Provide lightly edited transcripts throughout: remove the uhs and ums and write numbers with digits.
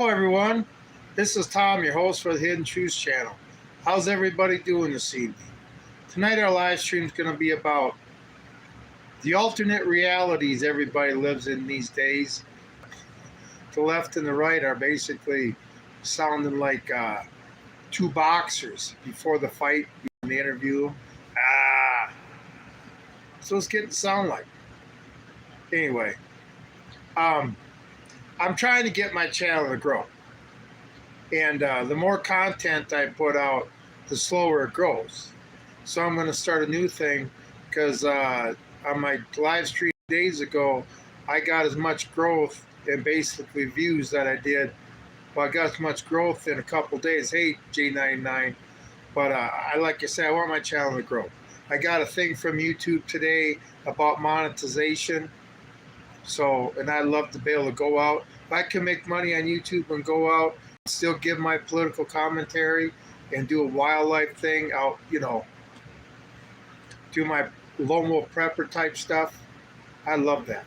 Hello everyone, this is Tom, your host for the Hidden Truths channel. How's everybody doing this evening? Tonight our live stream is going to be about the alternate realities everybody lives in these days. The left and the right are basically sounding like two boxers before the fight, when they interview them. So it's getting to sound like. Anyway, I'm trying to get my channel to grow. And the more content I put out, the slower it grows. So I'm going to start a new thing because on my live stream days ago, I got as much growth and basically views that I did. Well, I got as much growth in a couple days. Hey, J99. But like I said, I want my channel to grow. I got a thing from YouTube today about monetization. So, and I'd love to be able to go out. If I can make money on YouTube and go out, still give my political commentary and do a wildlife thing, I'll, do my lone wolf prepper type stuff. I love that.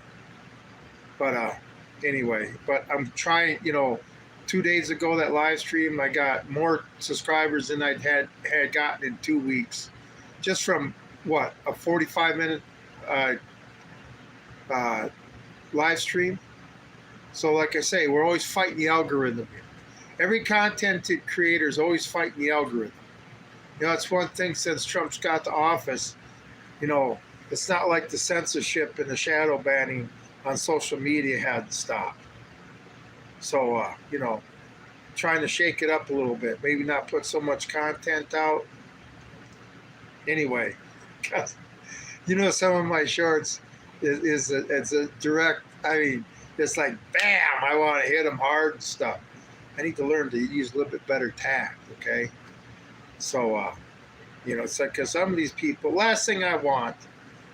But anyway, but I'm trying, 2 days ago, that live stream, I got more subscribers than I'd had gotten in 2 weeks. Just from, what, a 45-minute live stream. So like I say, we're always fighting the algorithm here. Every content creator is always fighting the algorithm. That's one thing since Trump's got to office. It's not like the censorship and the shadow banning on social media had to stop. So, trying to shake it up a little bit. Maybe not put so much content out. Anyway, some of my shorts is a direct, it's like, bam, I want to hit them hard and stuff. I need to learn to use a little bit better tact, okay? So, it's like, because some of these people, last thing I want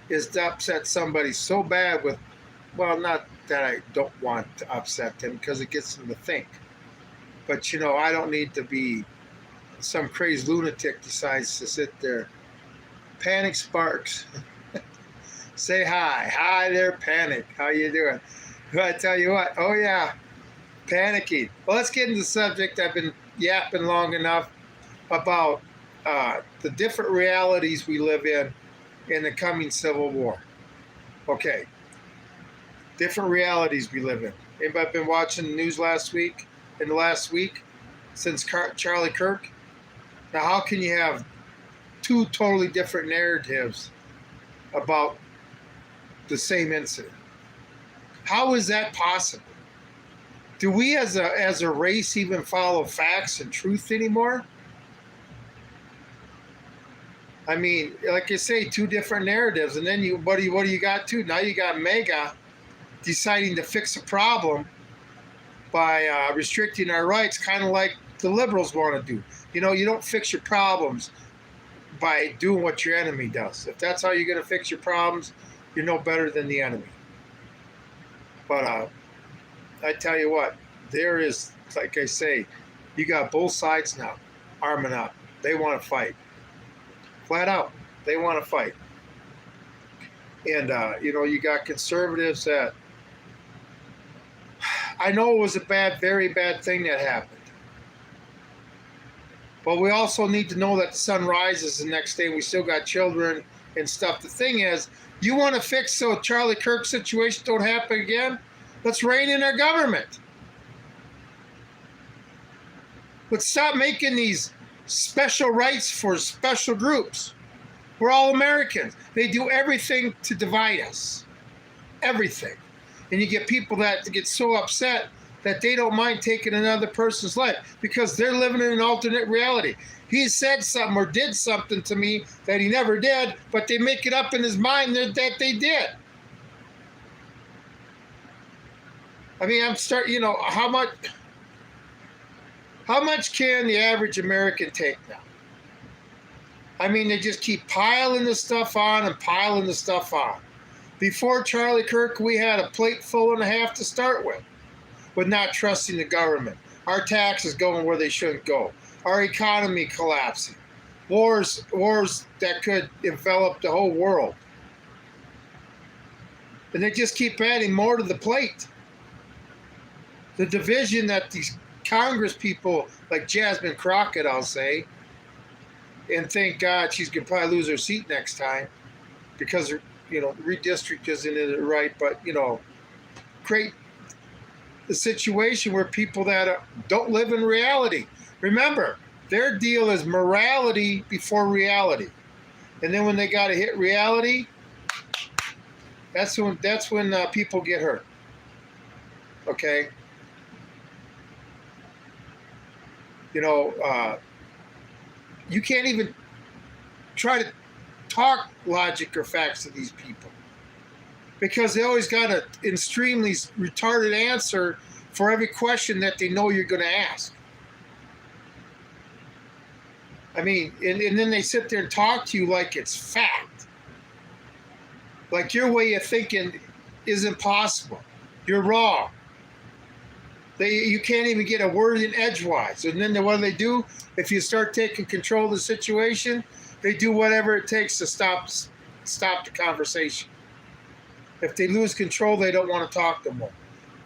is to upset somebody so bad with, well, not that I don't want to upset them because it gets them to think. But, I don't need to be some crazy lunatic decides to sit there. Panic Sparks. Say hi. Hi there, Panic. How you doing? I tell you what. Oh, yeah. Panicking. Well, let's get into the subject. I've been yapping long enough about the different realities we live in the coming Civil War. Okay. Different realities we live in. Anybody been watching the news in the last week since Charlie Kirk? Now, how can you have two totally different narratives about the same incident? How is that possible? Do we as a race even follow facts and truth anymore? Like I say, two different narratives, and then what do you got too? Now you got MAGA deciding to fix a problem by restricting our rights, kind of like the liberals want to do. You don't fix your problems by doing what your enemy does. If that's how you're going to fix your problems, you're no better than the enemy. But I tell you what, there is, like I say, you got both sides now arming up. They want to fight. Flat out, they want to fight. And, you got conservatives that, I know it was a very bad thing that happened. But we also need to know that the sun rises the next day. We still got children and stuff. The thing is, you want to fix so Charlie Kirk situation don't happen again? Let's rein in our government. Let's stop making these special rights for special groups. We're all Americans. They do everything to divide us. Everything. And you get people that get so upset that they don't mind taking another person's life because they're living in an alternate reality. He said something or did something to me that he never did, but they make it up in his mind that they did. How much can the average American take now? They just keep piling the stuff on and piling the stuff on. Before Charlie Kirk, we had a plate full and a half to start with not trusting the government. Our taxes going where they shouldn't go. Our economy collapsing. Wars that could envelop the whole world. And they just keep adding more to the plate. The division that these Congress people like Jasmine Crockett, I'll say, and thank God she's going to probably lose her seat next time because, redistrict isn't it right, but, create a situation where people that don't live in reality. Remember, their deal is morality before reality. And then when they got to hit reality, that's when people get hurt. Okay? You can't even try to talk logic or facts to these people because they always got an extremely retarded answer for every question that they know you're going to ask. I mean, and then they sit there and talk to you like it's fact. Like your way of thinking isn't possible. You're wrong. You can't even get a word in edgewise. And then what do? If you start taking control of the situation, they do whatever it takes to stop the conversation. If they lose control, they don't want to talk no more.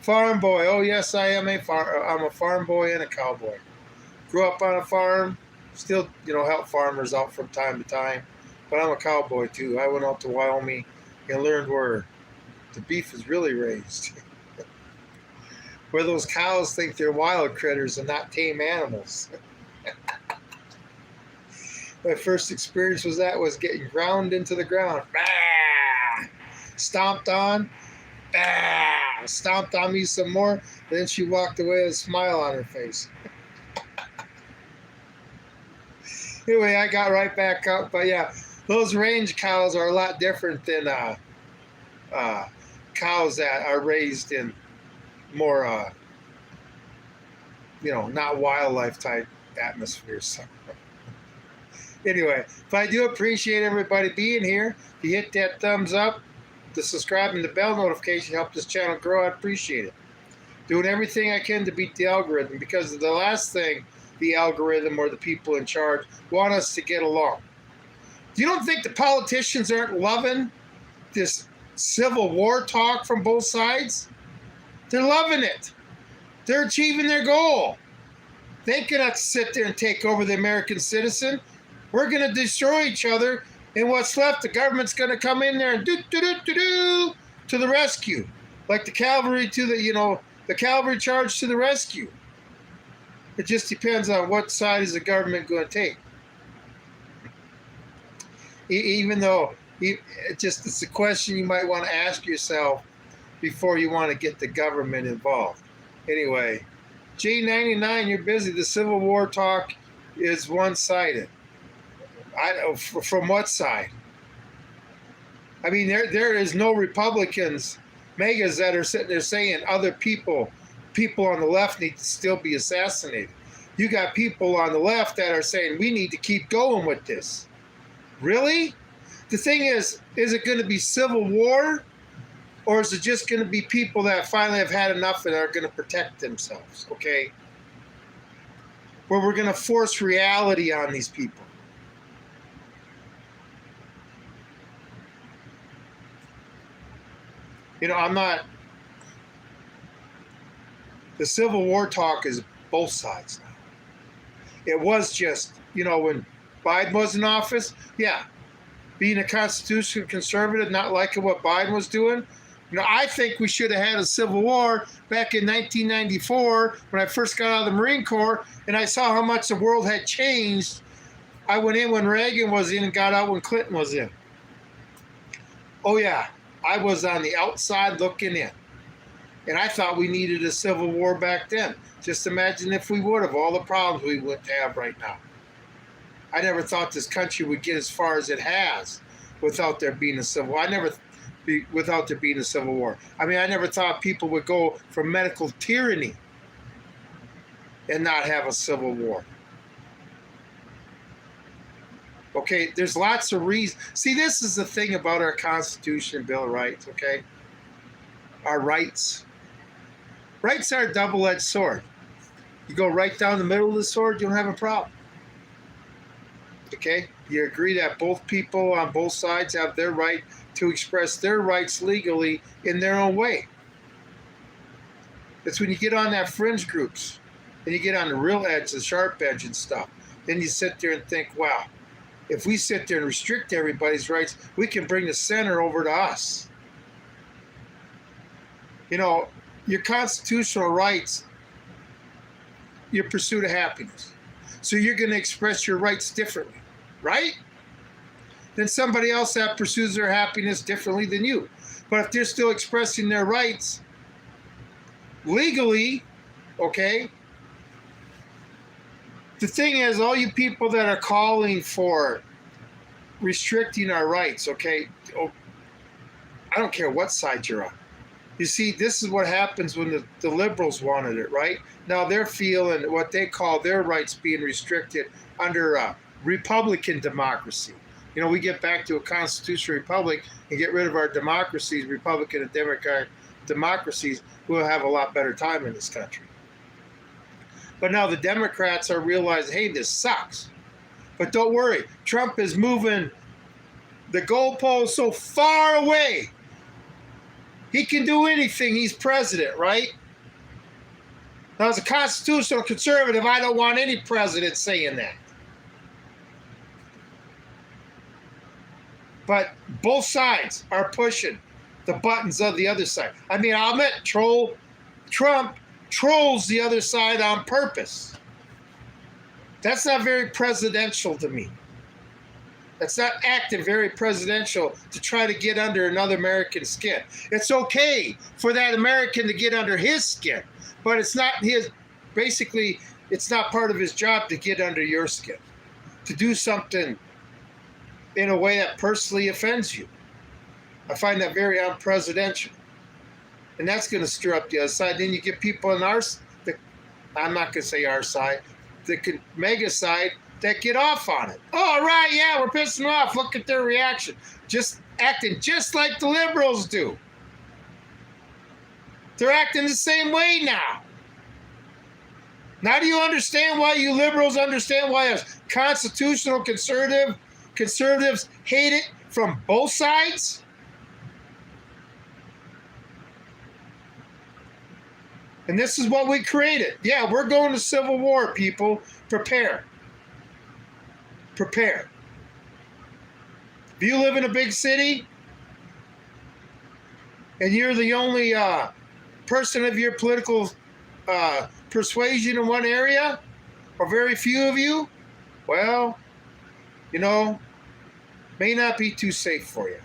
Farm boy. Oh, yes, I'm a farm boy and a cowboy. Grew up on a farm. Still, help farmers out from time to time. But I'm a cowboy, too. I went out to Wyoming and learned where the beef is really raised. Where those cows think they're wild critters and not tame animals. My first experience was getting ground into the ground. Bah! Stomped on. Bah! Stomped on me some more. Then she walked away with a smile on her face. Anyway, I got right back up. But yeah, those range cows are a lot different than cows that are raised in more, not wildlife type atmospheres. So. Anyway, but I do appreciate everybody being here. If you hit that thumbs up, the subscribe and the bell notification help this channel grow. I appreciate it. Doing everything I can to beat the algorithm because the last thing the algorithm or the people in charge want us to get along. You don't think the politicians aren't loving this civil war talk from both sides? They're loving it. They're achieving their goal. They cannot sit there and take over the American citizen. We're going to destroy each other, and what's left, the government's going to come in there and do to the rescue, like the cavalry to the cavalry charge to the rescue. It just depends on what side is the government going to take. Even though it's a question you might want to ask yourself before you want to get the government involved. Anyway, J99, you're busy. The Civil War talk is one-sided. From what side? I mean, there is no Republicans, megas that are sitting there saying other people on the left need to still be assassinated. You got people on the left that are saying we need to keep going with this. Really? The thing is it going to be civil war? Or is it just going to be people that finally have had enough and are going to protect themselves, okay? Where we're going to force reality on these people. I'm not... The Civil War talk is both sides now. It was just, when Biden was in office, yeah, being a constitutional conservative, not liking what Biden was doing. I think we should have had a civil war back in 1994 when I first got out of the Marine Corps and I saw how much the world had changed. I went in when Reagan was in and got out when Clinton was in. Oh, yeah, I was on the outside looking in. And I thought we needed a civil war back then. Just imagine if we would have, all the problems we would have right now. I never thought this country would get as far as it has without there being a civil war. Without there being a civil war. I mean, I never thought people would go from medical tyranny and not have a civil war. Okay, there's lots of reasons. See, this is the thing about our Constitution and Bill of Rights, okay? Our rights. Rights are a double-edged sword. You go right down the middle of the sword, you don't have a problem. Okay? You agree that both people on both sides have their right to express their rights legally in their own way. It's when you get on that fringe groups and you get on the real edge, the sharp edge and stuff. Then you sit there and think, wow, if we sit there and restrict everybody's rights, we can bring the center over to us. You know, your constitutional rights, your pursuit of happiness. So you're going to express your rights differently, right? Than somebody else that pursues their happiness differently than you. But if they're still expressing their rights legally, okay, the thing is, all you people that are calling for restricting our rights, okay, I don't care what side you're on. You see, this is what happens when the liberals wanted it, right? Now they're feeling what they call their rights being restricted under Republican democracy. You know, we get back to a constitutional republic and get rid of our democracies, Republican and Democratic democracies, we'll have a lot better time in this country. But now the Democrats are realizing, hey, this sucks. But don't worry, Trump is moving the goalpost so far away. He can do anything. He's president, right? Now, as a constitutional conservative, I don't want any president saying that. But both sides are pushing the buttons of the other side. I mean, I'll admit, Trump trolls the other side on purpose. That's not very presidential to me. That's not acting very presidential to try to get under another American's skin. It's okay for that American to get under his skin, but it's not his, basically, it's not part of his job to get under your skin, to do something in a way that personally offends you. I find that very unpresidential. And that's going to stir up the other side. Then you get people on I'm not going to say our side, the mega side, that get off on it. Oh, right, yeah, we're pissing them off. Look at their reaction. Just acting just like the liberals do. They're acting the same way now. Now do you understand why you liberals understand why us constitutional conservatives hate it from both sides? And this is what we created. Yeah, we're going to civil war, people. Prepare. Prepare. If you live in a big city and you're the only person of your political persuasion in one area, or very few of you, well, you know, may not be too safe for you.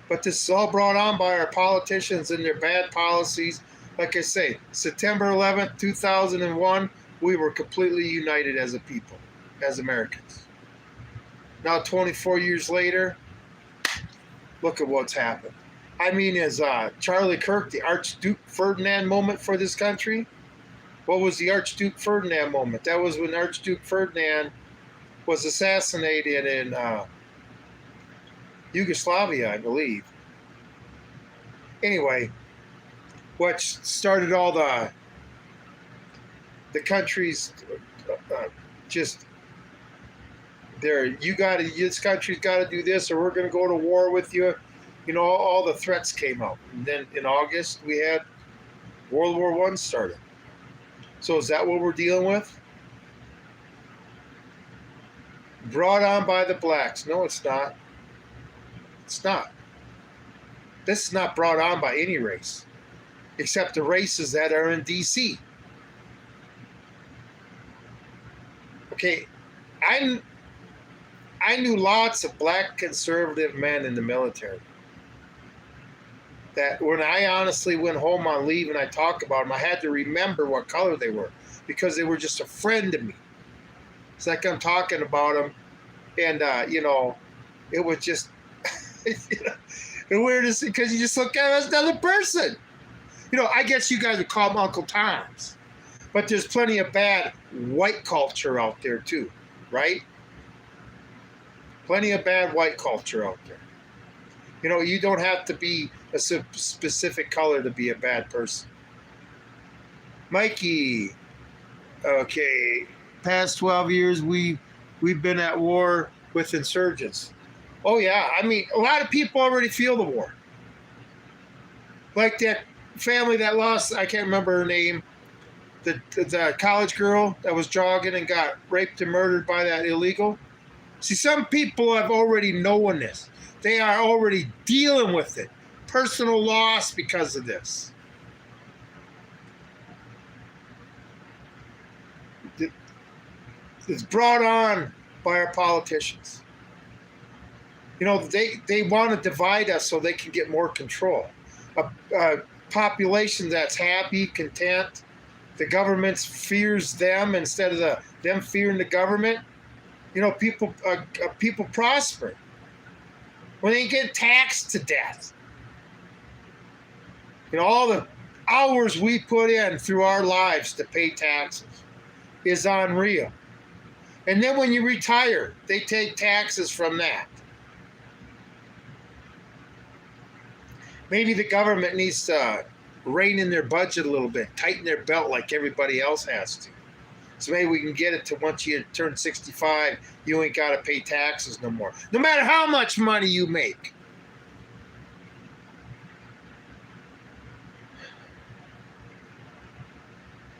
But this is all brought on by our politicians and their bad policies. Like I say, September 11th, 2001, we were completely united as a people, as Americans. Now, 24 years later, look at what's happened. I mean, is Charlie Kirk the Archduke Ferdinand moment for this country? What was the Archduke Ferdinand moment? That was when Archduke Ferdinand was assassinated in Yugoslavia, I believe. Anyway, what started all the countries just there. This country's got to do this, or we're going to go to war with you. You know, all the threats came out. And then in August, we had World War I started. So is that what we're dealing with? Brought on by the blacks. No, it's not. It's not. This is not brought on by any race, except the races that are in D.C. Okay, I knew lots of black conservative men in the military that when I honestly went home on leave and I talked about them, I had to remember what color they were because they were just a friend to me. It's like I'm talking about them, and you know, it was just the weirdest thing because you just look at them as another person. You know, I guess you guys would call them Uncle Toms, but there's plenty of bad white culture out there too, right? Plenty of bad white culture out there. You know, you don't have to be a specific color to be a bad person. Mikey, okay, past 12 years we've been at war with insurgents. Oh yeah, I mean, a lot of people already feel the war. Like that family that lost, I can't remember her name, the college girl that was jogging and got raped and murdered by that illegal. See, some people have already known this. They are already dealing with it. Personal loss because of this. It's brought on by our politicians. You know, they want to divide us so they can get more control. A population that's happy, content, the government fears them instead of them fearing the government. You know, people prosper when they get taxed to death. You know, all the hours we put in through our lives to pay taxes is unreal. And then when you retire, they take taxes from that. Maybe the government needs to rein in their budget a little bit, tighten their belt like everybody else has to. So maybe we can get it to once you turn 65, you ain't got to pay taxes no more, no matter how much money you make.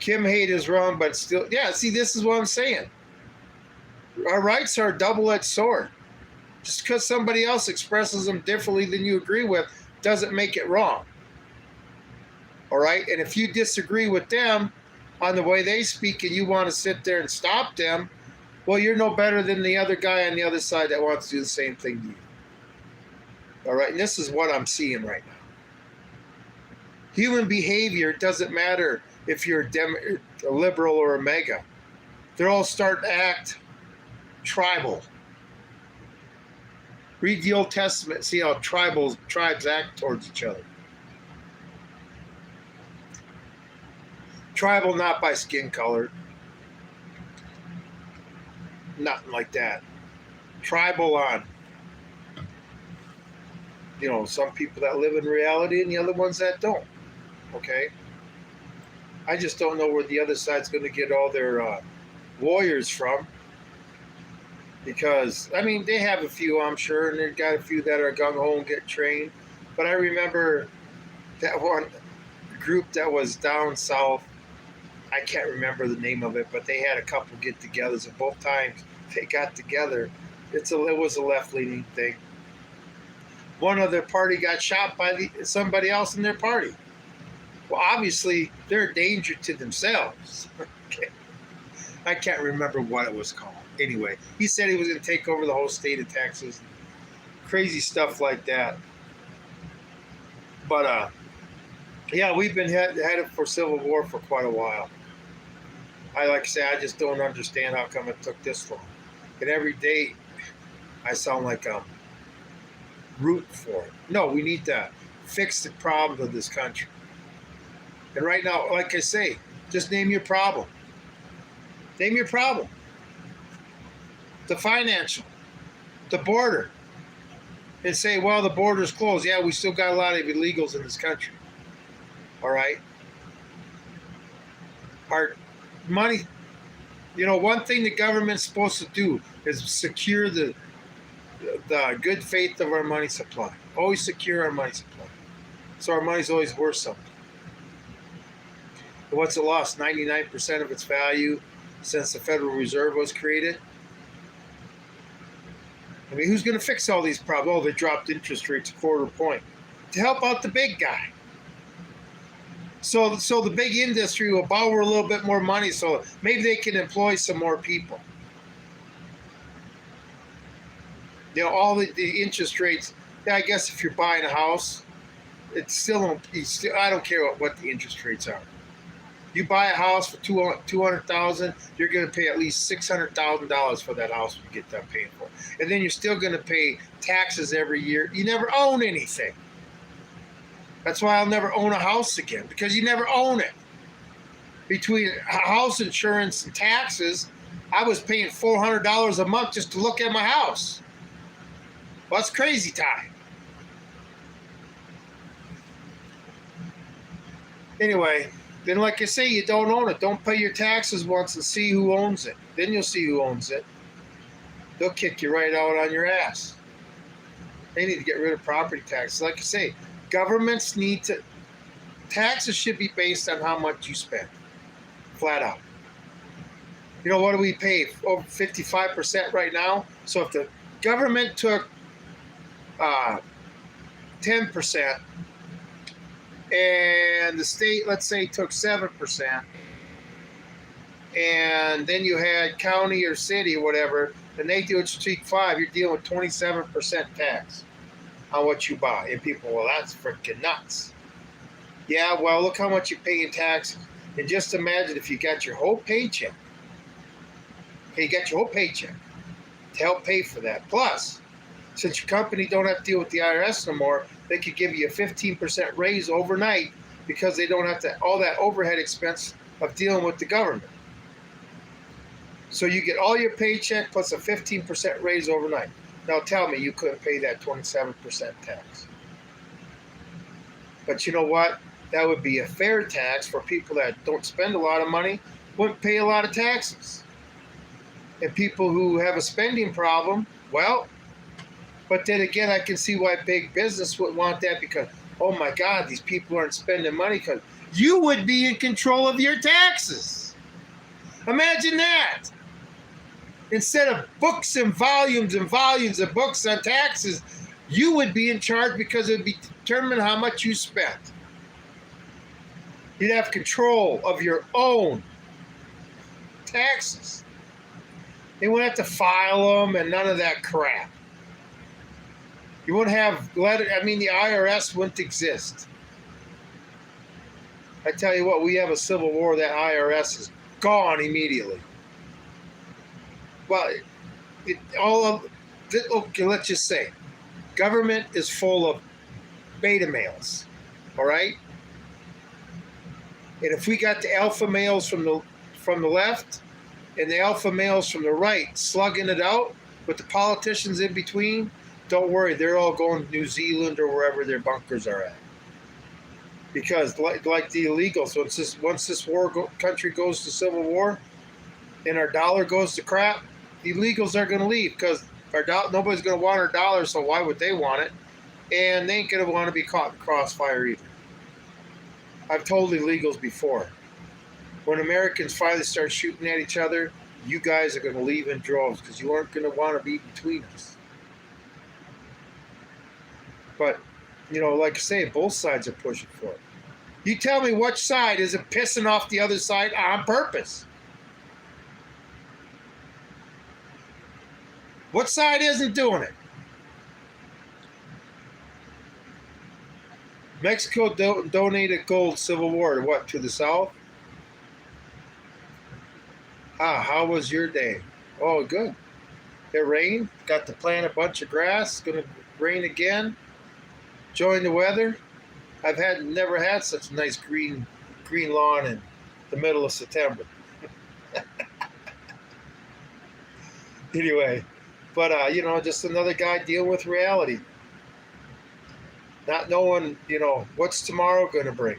Kim hate is wrong, but still, yeah, see, this is what I'm saying. Our rights are a double-edged sword. Just because somebody else expresses them differently than you agree with doesn't make it wrong. All right? And if you disagree with them on the way they speak and you want to sit there and stop them, well, you're no better than the other guy on the other side that wants to do the same thing to you. All right? And this is what I'm seeing right now. Human behavior doesn't matter if you're a liberal or a MAGA. They're all starting to act tribal. Read the Old Testament, see how tribes act towards each other. Tribal not by skin color. Nothing like that. Tribal on, you know, some people that live in reality and the other ones that don't. Okay? I just don't know where the other side's going to get all their warriors from. Because, I mean, they have a few, I'm sure, and they've got a few that are gung-ho and get trained. But I remember that one group that was down south. I can't remember the name of it, but they had a couple get-togethers, and both times they got together, it was a left-leaning thing. One of their party got shot by somebody else in their party. Well, obviously, they're a danger to themselves. Okay. I can't remember what it was called. Anyway, he said he was going to take over the whole state of Texas. Crazy stuff like that. But, yeah, we've been headed for civil war for quite a while. Like I say, I just don't understand how come it took this long. And every day, I sound like I'm rooting for it. No, we need to fix the problems of this country. And right now, like I say, just name your problem. Name your problem. The financial, the border, and say, well, the border's closed. Yeah, we still got a lot of illegals in this country. All right? Our money, you know, one thing the government's supposed to do is secure the good faith of our money supply. Always secure our money supply. So our money's always worth something. And what's it lost? 99% of its value since the Federal Reserve was created? I mean, who's going to fix all these problems? Oh, they dropped interest rates a quarter point to help out the big guy. So the big industry will borrow a little bit more money so maybe they can employ some more people. You know, all the interest rates, yeah, I guess if you're buying a house, it's still I don't care what the interest rates are. You buy a house for $200,000, you're going to pay at least $600,000 for that house when you get done paying for it. And then you're still going to pay taxes every year. You never own anything. That's why I'll never own a house again, because you never own it. Between house insurance and taxes, I was paying $400 a month just to look at my house. Well, that's crazy time. Anyway, then like I say, you don't own it. Don't pay your taxes once and see who owns it. Then you'll see who owns it. They'll kick you right out on your ass. They need to get rid of property taxes. Like I say, governments taxes should be based on how much you spend. flat out. You know, what do we pay? Over 55% right now. So if the government took 10% and the state, let's say, took 7%, and then you had county or city or whatever, and they do it take 5%, you're dealing with 27% tax on what you buy. And people, well, that's freaking nuts. Yeah, well, look how much you pay in taxes. And just imagine if you got your whole paycheck. Okay, you got your whole paycheck to help pay for that. Plus, since your company don't have to deal with the IRS no more, they could give you a 15% raise overnight because they don't have to all that overhead expense of dealing with the government. So you get all your paycheck plus a 15% raise overnight. Now tell me you couldn't pay that 27% tax. But you know what? That would be a fair tax for people that don't spend a lot of money, wouldn't pay a lot of taxes. And people who have a spending problem, well, but then again, I can see why big business would want that because, oh my God, these people aren't spending money because you would be in control of your taxes. Imagine that. Instead of books and volumes of books on taxes, you would be in charge because it would be determined how much you spent. You'd have control of your own taxes. They wouldn't have to file them and none of that crap. You wouldn't have the IRS wouldn't exist. I tell you what, we have a civil war, that IRS is gone immediately. Well, okay, let's just say, government is full of beta males, all right? And if we got the alpha males from the left and the alpha males from the right slugging it out with the politicians in between, don't worry, they're all going to New Zealand or wherever their bunkers are at. Because like the illegals, once this country goes to civil war and our dollar goes to crap, the illegals are going to leave because nobody's going to want our dollar, so why would they want it? And they ain't going to want to be caught in crossfire either. I've told illegals before, when Americans finally start shooting at each other, you guys are going to leave in droves because you aren't going to want to be between us. But, you know, like I say, both sides are pushing for it. You tell me which side isn't pissing off the other side on purpose. What side isn't doing it? Mexico donated gold Civil War to what? To the South? How was your day? Oh, good. It rained. Got to plant a bunch of grass. It's going to rain again. Enjoying the weather. I've never had such a nice green lawn in the middle of September. Anyway, but you know, just another guy dealing with reality. Not knowing, you know, what's tomorrow going to bring.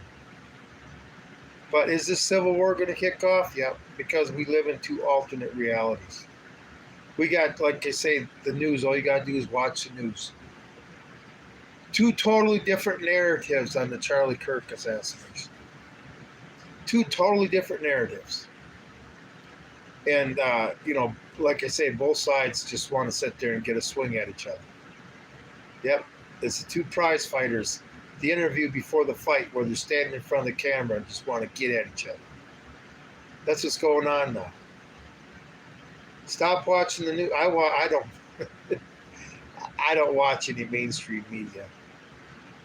But is this civil war going to kick off? Yeah, because we live in two alternate realities. We got, like I say, the news. All you got to do is watch the news. Two totally different narratives on the Charlie Kirk assassination. Two totally different narratives. And, you know, like I say, both sides just want to sit there and get a swing at each other. Yep, it's the two prize fighters. The interview before the fight where they're standing in front of the camera and just want to get at each other. That's what's going on now. Stop watching the news. I don't watch any mainstream media.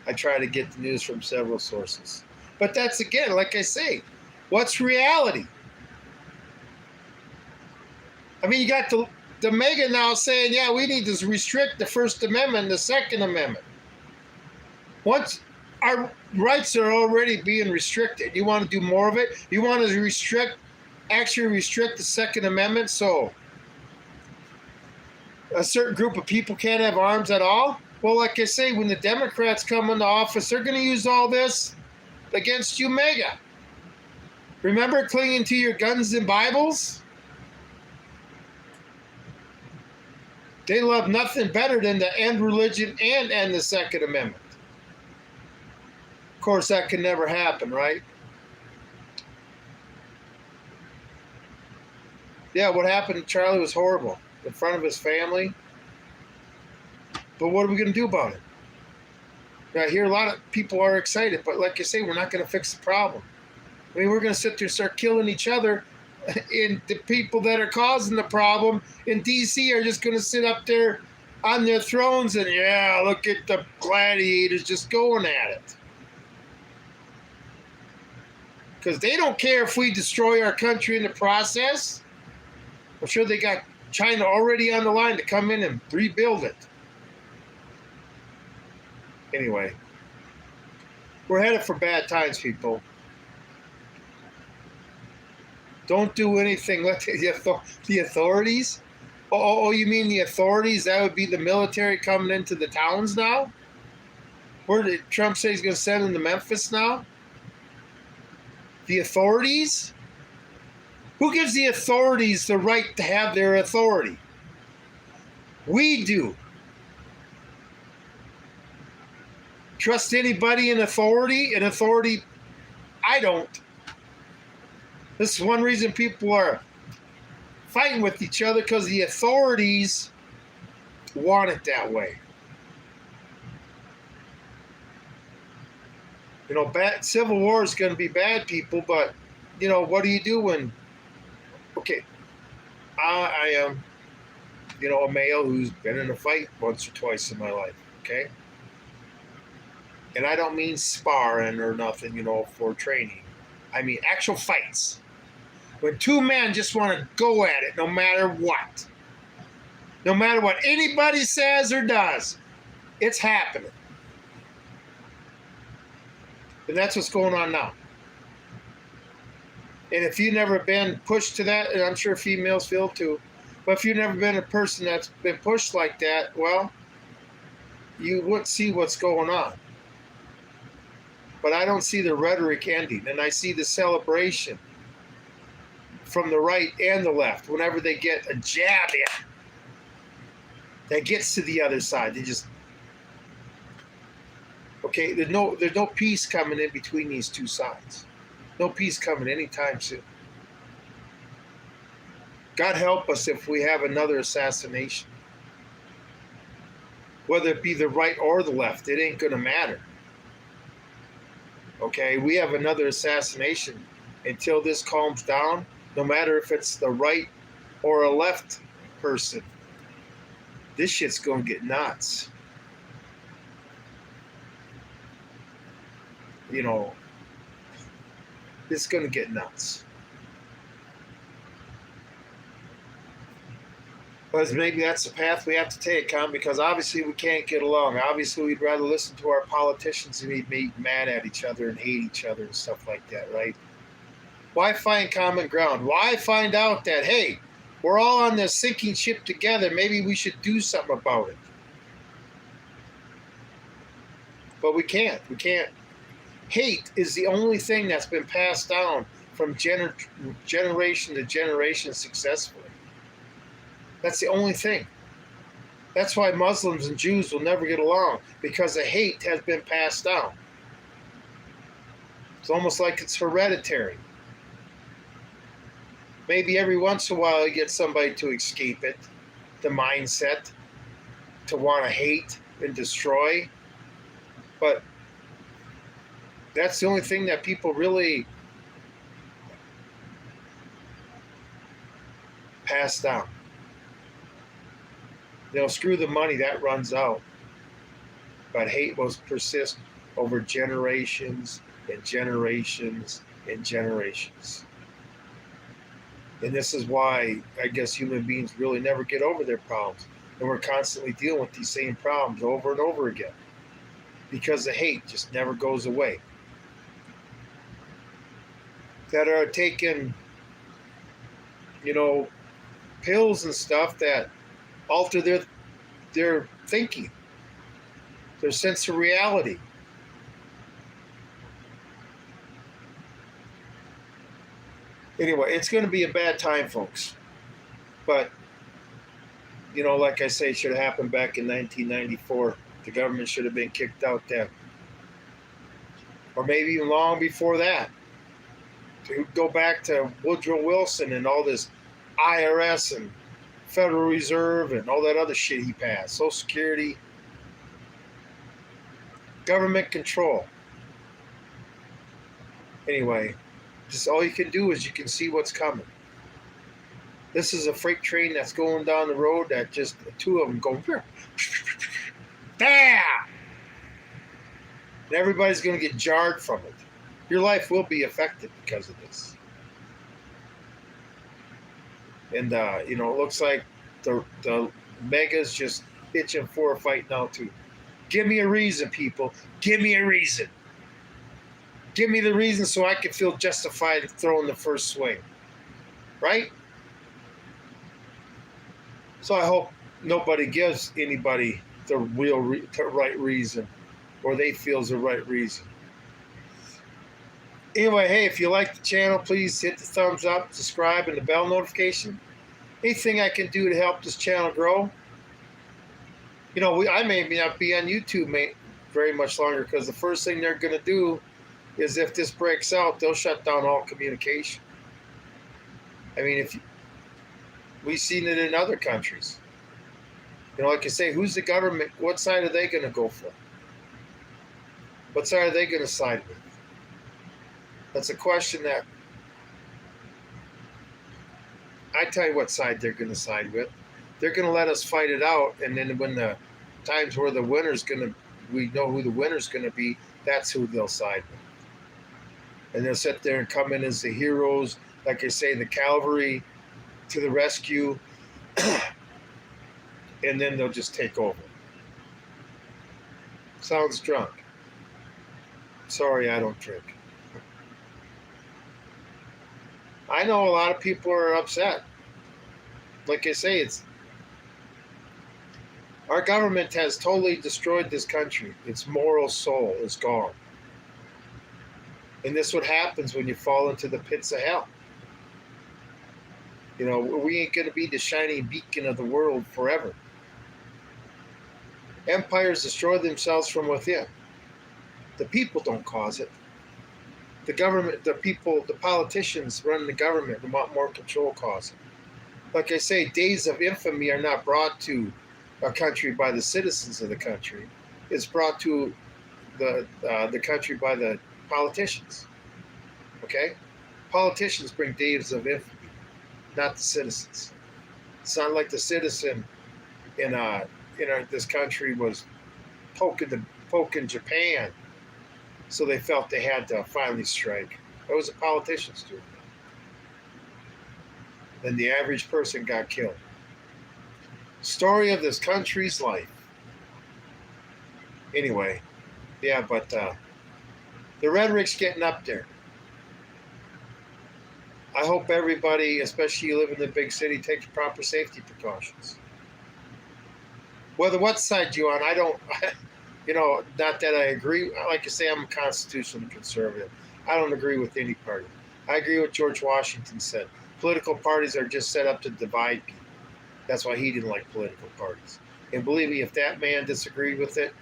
I try to get the news from several sources. But that's, again, like I say, what's reality? I mean, you got the mega now saying, yeah, we need to restrict the First Amendment and the Second Amendment. Once our rights are already being restricted, you want to do more of it? You want to actually restrict the Second Amendment so a certain group of people can't have arms at all? Well, like I say, when the Democrats come into office, they're going to use all this against you mega. Remember clinging to your guns and Bibles? They love nothing better than to end religion and end the Second Amendment. Of course, that can never happen, right? Yeah, what happened to Charlie was horrible in front of his family. But what are we going to do about it? I hear a lot of people are excited, but like you say, we're not going to fix the problem. I mean, we're going to sit there and start killing each other, and the people that are causing the problem in D.C. are just going to sit up there on their thrones and, yeah, look at the gladiators just going at it. Because they don't care if we destroy our country in the process. I'm sure they got China already on the line to come in and rebuild it. Anyway, we're headed for bad times, people. Don't do anything. Let the authorities. Oh, you mean the authorities? That would be the military coming into the towns now? Where did Trump say he's going to send them to Memphis now? The authorities? Who gives the authorities the right to have their authority? We do. Trust anybody in authority? In authority, I don't. This is one reason people are fighting with each other, because the authorities want it that way. You know, civil war is going to be bad, people, but, you know, what do you do when, okay, I am, you know, a male who's been in a fight once or twice in my life, okay? And I don't mean sparring or nothing, you know, for training. I mean actual fights. When two men just want to go at it no matter what. No matter what anybody says or does, it's happening. And that's what's going on now. And if you've never been pushed to that, and I'm sure females feel too, but if you've never been a person that's been pushed like that, well, you wouldn't see what's going on. But I don't see the rhetoric ending, and I see the celebration from the right and the left whenever they get a jab in that gets to the other side. They just, okay, there's no peace coming in between these two sides. No peace coming anytime soon. God help us if we have another assassination. Whether it be the right or the left, it ain't going to matter. Okay, we have another assassination. Until this calms down, no matter if it's the right or a left person, this shit's going to get nuts. You know, it's going to get nuts. But maybe that's the path we have to take, huh? Because obviously we can't get along. Obviously we'd rather listen to our politicians and we'd be mad at each other and hate each other and stuff like that, right? Why find common ground? Why find out that, hey, we're all on this sinking ship together. Maybe we should do something about it. But we can't. We can't. Hate is the only thing that's been passed down from generation to generation successfully. That's the only thing. That's why Muslims and Jews will never get along, because the hate has been passed down. It's almost like it's hereditary. Maybe every once in a while you get somebody to escape it, the mindset, to want to hate and destroy. But that's the only thing that people really pass down. They'll screw the money, that runs out. But hate will persist over generations and generations and generations. And this is why I guess human beings really never get over their problems. And we're constantly dealing with these same problems over and over again. Because the hate just never goes away. That are taking, you know, pills and stuff that alter their thinking, their sense of reality. Anyway, it's going to be a bad time, folks. But, you know, like I say, it should have happened back in 1994. The government should have been kicked out then. Or maybe even long before that. To go back to Woodrow Wilson and all this IRS and Federal Reserve and all that other shit he passed. Social Security, government control. Anyway, just all you can do is you can see what's coming. This is a freight train that's going down the road that just two of them go, bam! And everybody's going to get jarred from it. Your life will be affected because of this. And, it looks like the mega's just itching for a fight now, too. Give me a reason, people. Give me a reason. Give me the reason so I can feel justified in throwing the first swing. Right? So I hope nobody gives anybody the right reason, or they feel is the right reason. Anyway, hey, if you like the channel, please hit the thumbs up, subscribe, and the bell notification. Anything I can do to help this channel grow. I may not be on YouTube very much longer, because the first thing they're going to do is, if this breaks out, they'll shut down all communication. I mean, we've seen it in other countries. Like I say, who's the government? What side are they going to go for? What side are they going to side with? That's a question that I tell you what side they're going to side with. They're going to let us fight it out, and then when the times where we know who the winner's going to be, that's who they'll side with. And they'll sit there and come in as the heroes, like I say, the cavalry to the rescue, and then they'll just take over. Sounds drunk. Sorry, I don't drink. I know a lot of people are upset. Like I say, our government has totally destroyed this country. Its moral soul is gone. And this is what happens when you fall into the pits of hell. We ain't going to be the shining beacon of the world forever. Empires destroy themselves from within. The people don't cause it. The government, the people, the politicians running the government who want more control cause it. Like I say, days of infamy are not brought to a country by the citizens of the country. It's brought to the country by the politicians. Okay? Politicians bring days of infamy, not the citizens. It's not like the citizen in this country was poking Japan, so they felt they had to finally strike. It was the politicians doing that. Then the average person got killed. Story of this country's life. Anyway, yeah, but the rhetoric's getting up there. I hope everybody, especially you live in the big city, takes proper safety precautions. Whether what side you're on, I don't, not that I agree. Like I say, I'm a constitutional conservative. I don't agree with any party. I agree with George Washington said. Political parties are just set up to divide people. That's why he didn't like political parties. And believe me, if that man disagreed with it,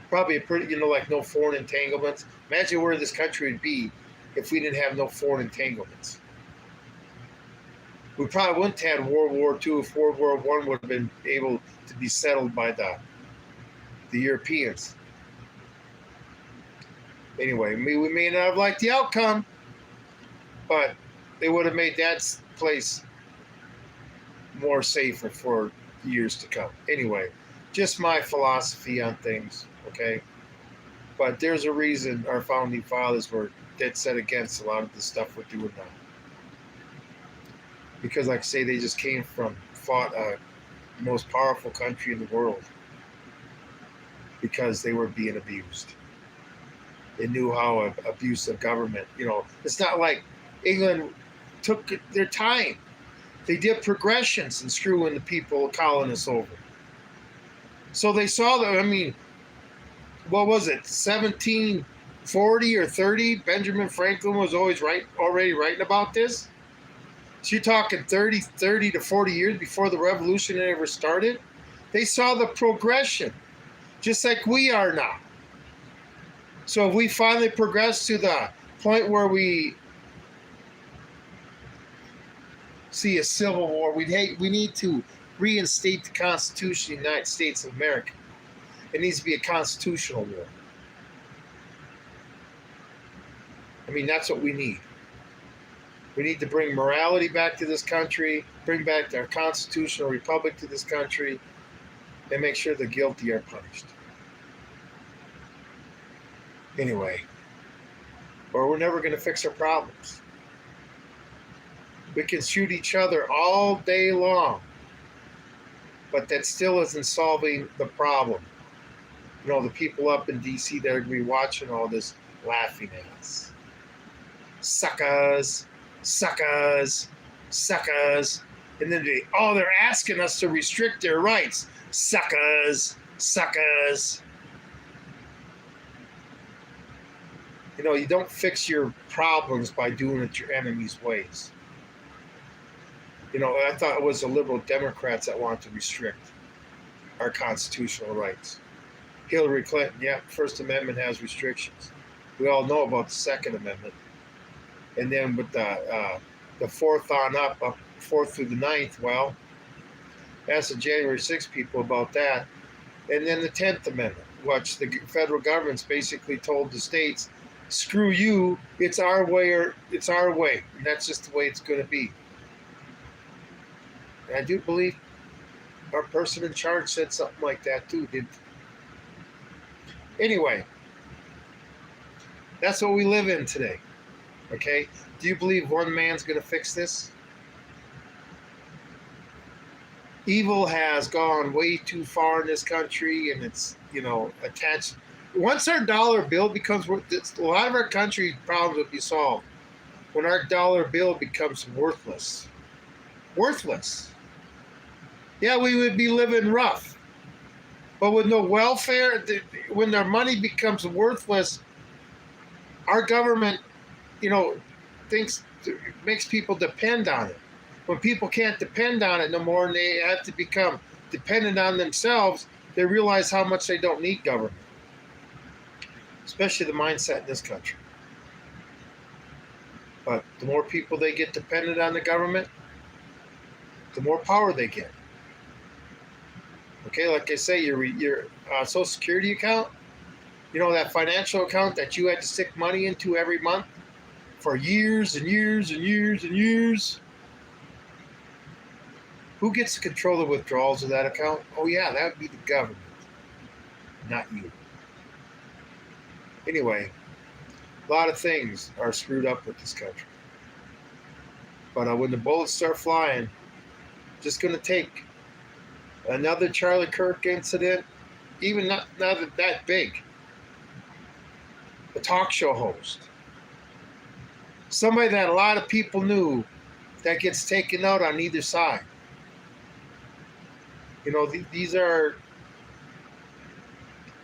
probably a pretty, like no foreign entanglements. Imagine where this country would be if we didn't have no foreign entanglements. We probably wouldn't have had World War II if World War I would have been able to be settled by the Europeans. Anyway, we may not have liked the outcome, but they would have made that place more safer for years to come. Anyway, just my philosophy on things, okay? But there's a reason our founding fathers were dead set against a lot of the stuff we're doing now. Because, like I say, they just fought the most powerful country in the world because they were being abused. They knew how abusive government, it's not like England took their time. They did progressions and screwing the people, colonists over. So they saw that, what was it, 1740 or 30? Benjamin Franklin was already writing about this. So you're talking 30 to 40 years before the revolution ever started. They saw the progression, just like we are now. So if we finally progress to the point where we see a civil war. We need to reinstate the Constitution of the United States of America. It needs to be a constitutional war. I mean, that's what we need. We need to bring morality back to this country, bring back our constitutional republic to this country, and make sure the guilty are punished. Anyway, or we're never going to fix our problems. We can shoot each other all day long, but that still isn't solving the problem. You know, the people up in D.C. that are going to be watching all this laughing at us. Suckers, suckers, suckers. And then they're asking us to restrict their rights. Suckers, suckers. You know, you don't fix your problems by doing it your enemy's ways. You know, I thought it was the liberal Democrats that wanted to restrict our constitutional rights. Hillary Clinton, yeah, First Amendment has restrictions. We all know about the Second Amendment. And then with the fourth on up fourth through the ninth, well, ask the January 6th people about that. And then the 10th Amendment, which the federal government's basically told the states, screw you, it's our way or it's our way. And that's just the way it's going to be. And I do believe our person in charge said something like that too, didn't he? Anyway, that's what we live in today. Okay? Do you believe one man's going to fix this? Evil has gone way too far in this country, and it's, you know, attached. Once our dollar bill becomes, a lot of our country's problems will be solved when our dollar bill becomes worthless. Worthless. Yeah, we would be living rough. But with no welfare, when our money becomes worthless, our government, you know, makes people depend on it. When people can't depend on it no more and they have to become dependent on themselves, they realize how much they don't need government. Especially the mindset in this country. But the more people they get dependent on the government, the more power they get. Okay, like I say, your Social Security account, you know, that financial account that you had to stick money into every month for years and years and years and years. Who gets to control the withdrawals of that account? Oh yeah, that would be the government, not you. Anyway, a lot of things are screwed up with this country. But when the bullets start flying, just going to take another Charlie Kirk incident, even not that big. A talk show host. Somebody that a lot of people knew that gets taken out on either side. You know, these are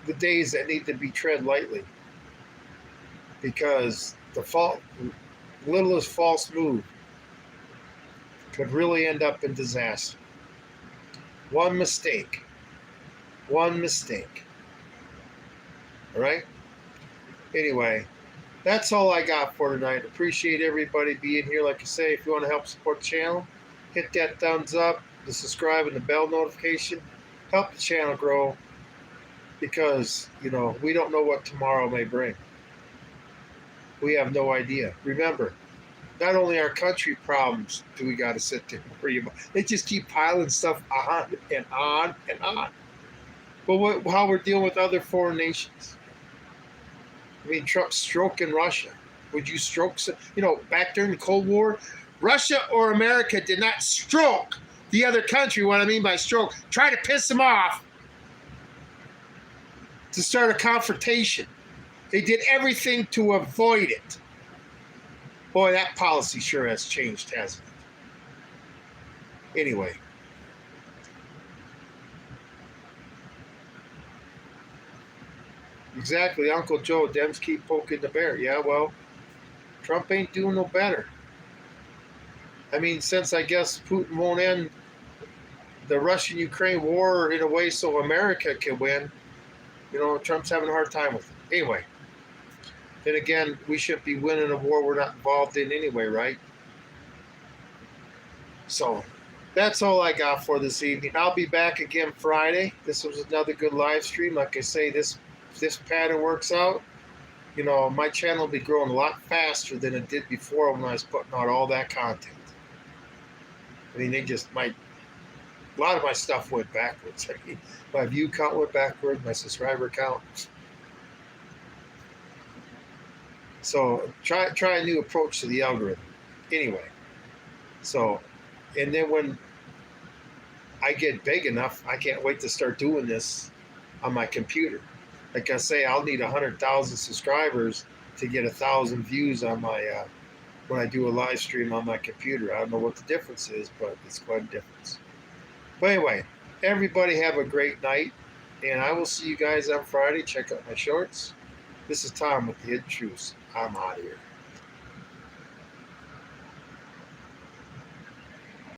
the days that need to be tread lightly. Because the littlest false move could really end up in disaster. One mistake. One mistake. All right? Anyway, that's all I got for tonight. Appreciate everybody being here. Like I say, if you want to help support the channel, hit that thumbs up, the subscribe, and the bell notification. Help the channel grow because, you know, we don't know what tomorrow may bring. We have no idea. Remember, not only our country problems do we got to sit there and worry about. They just keep piling stuff on and on and on. But how we're dealing with other foreign nations. I mean, Trump's stroking Russia. Would you stroke, you know, back during the Cold War, Russia or America did not stroke the other country. What I mean by stroke, try to piss them off to start a confrontation. They did everything to avoid it. Boy, that policy sure has changed, hasn't it? Anyway. Exactly, Uncle Joe, Dems keep poking the bear. Yeah, well, Trump ain't doing no better. I mean, since I guess Putin won't end the Russian-Ukraine war in a way so America can win, you know, Trump's having a hard time with it. Anyway. Then again, we shouldn't be winning a war we're not involved in anyway, right? So that's all I got for this evening. I'll be back again Friday. This was another good live stream. Like I say, this pattern works out. You know, my channel will be growing a lot faster than it did before when I was putting out all that content. I mean, a lot of my stuff went backwards. I mean, my view count went backwards, my subscriber count. So try a new approach to the algorithm. Anyway, so, and then when I get big enough, I can't wait to start doing this on my computer. Like I say, I'll need 100,000 subscribers to get 1,000 views on my when I do a live stream on my computer. I don't know what the difference is, but it's quite a difference. But anyway, everybody have a great night, and I will see you guys on Friday. Check out my shorts. This is Tom with the Hidden Truths. I'm out of here.